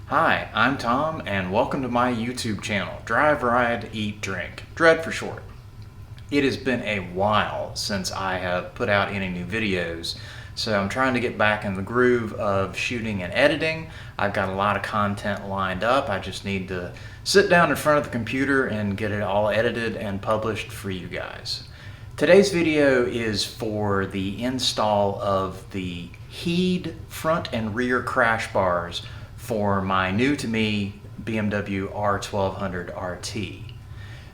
Hi, I'm Tom, and welcome to my YouTube channel, Drive, Ride, Eat, Drink, DRED for short. It has been a while since I have put out any new videos, so I'm trying to get back in the groove of shooting and editing. I've got a lot of content lined up. I just need to sit down in front of the computer and get it all edited and published for you guys. Today's video is for the install of the HEED front and rear crash bars for my new to me BMW R1200RT.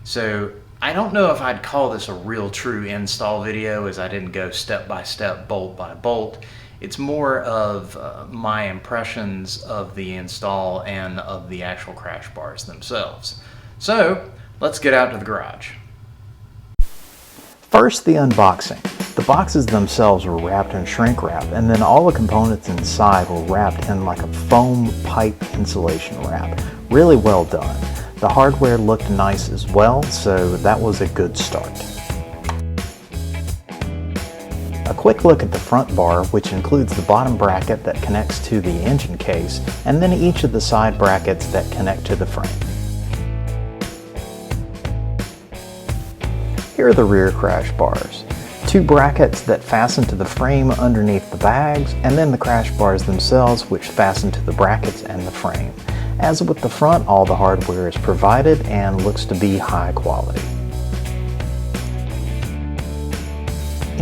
So I don't know if I'd call this a real true install video, as I didn't go step by step, bolt by bolt. It's more of my impressions of the install and of the actual crash bars themselves. So let's get out to the garage. First, the unboxing. The boxes themselves were wrapped in shrink wrap, and then all the components inside were wrapped in like a foam pipe insulation wrap. Really well done. The hardware looked nice as well, so that was a good start. A quick look at the front bar, which includes the bottom bracket that connects to the engine case, and then each of the side brackets that connect to the frame. Here are the rear crash bars. Two brackets that fasten to the frame underneath the bags, and then the crash bars themselves, which fasten to the brackets and the frame. As with the front, all the hardware is provided and looks to be high quality.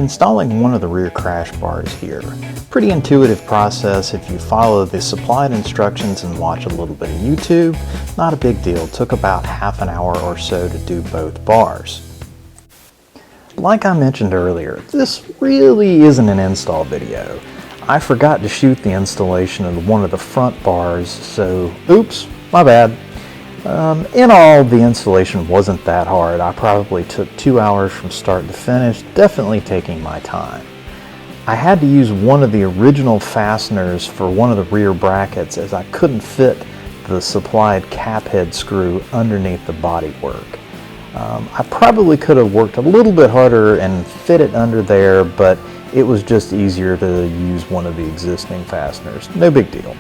Installing one of the rear crash bars here. Pretty intuitive process if you follow the supplied instructions and watch a little bit of YouTube. Not a big deal, took about half an hour or so to do both bars. Like I mentioned earlier, this really isn't an install video. I forgot to shoot the installation of one of the front bars, so oops, my bad. In all, the installation wasn't that hard. I probably took 2 hours from start to finish, definitely taking my time. I had to use one of the original fasteners for one of the rear brackets as I couldn't fit the supplied cap head screw underneath the bodywork. I probably could have worked a little bit harder and fit it under there, but it was just easier to use one of the existing fasteners. No big deal.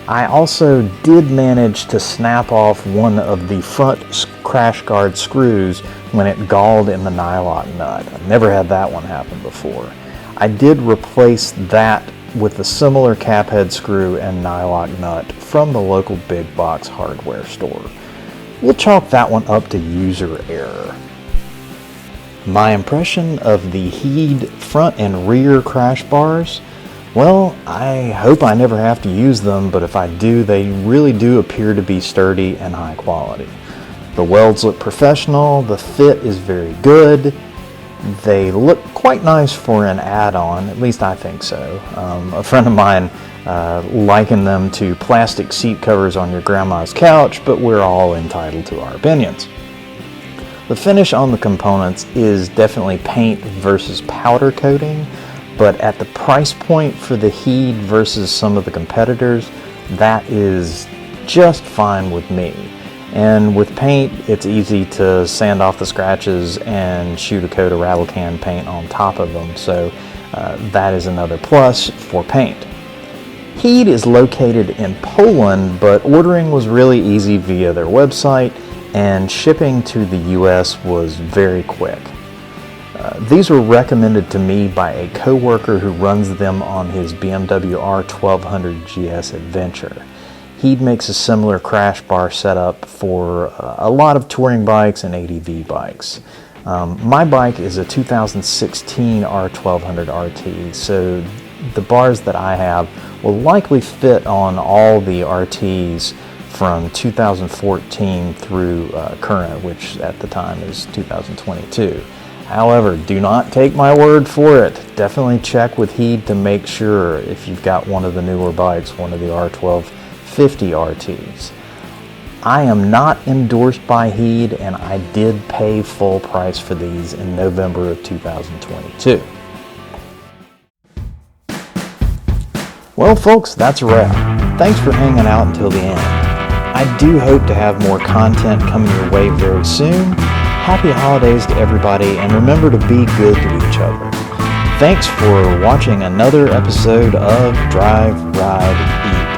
I also did manage to snap off one of the front crash guard screws when it galled in the nylock nut. I've never had that one happen before. I did replace that with a similar cap head screw and nylock nut from the local big box hardware store. We'll chalk that one up to user error. My impression of the HEED front and rear crash bars? Well, I hope I never have to use them, but if I do, they really do appear to be sturdy and high quality. The welds look professional, the fit is very good, they look quite nice for an add-on, at least I think so. A friend of mine liken them to plastic seat covers on your grandma's couch, but we're all entitled to our opinions. The finish on the components is definitely paint versus powder coating, but at the price point for the HEED versus some of the competitors, that is just fine with me. And with paint, it's easy to sand off the scratches and shoot a coat of rattle can paint on top of them, so that is another plus for paint. HEED is located in Poland, but ordering was really easy via their website, and shipping to the US was very quick. These were recommended to me by a coworker who runs them on his BMW R1200 GS Adventure. HEED makes a similar crash bar setup for a lot of touring bikes and ADV bikes. My bike is a 2016 R1200RT, so the bars that I have will likely fit on all the RTs from 2014 through current, which at the time is 2022. However, do not take my word for it. Definitely check with HEED to make sure if you've got one of the newer bikes, one of the R1250RTs. I am not endorsed by HEED, and I did pay full price for these in November of 2022. Well folks, that's a wrap. Thanks for hanging out until the end. I do hope to have more content coming your way very soon. Happy holidays to everybody, and remember to be good to each other. Thanks for watching another episode of Drive, Ride, Eat.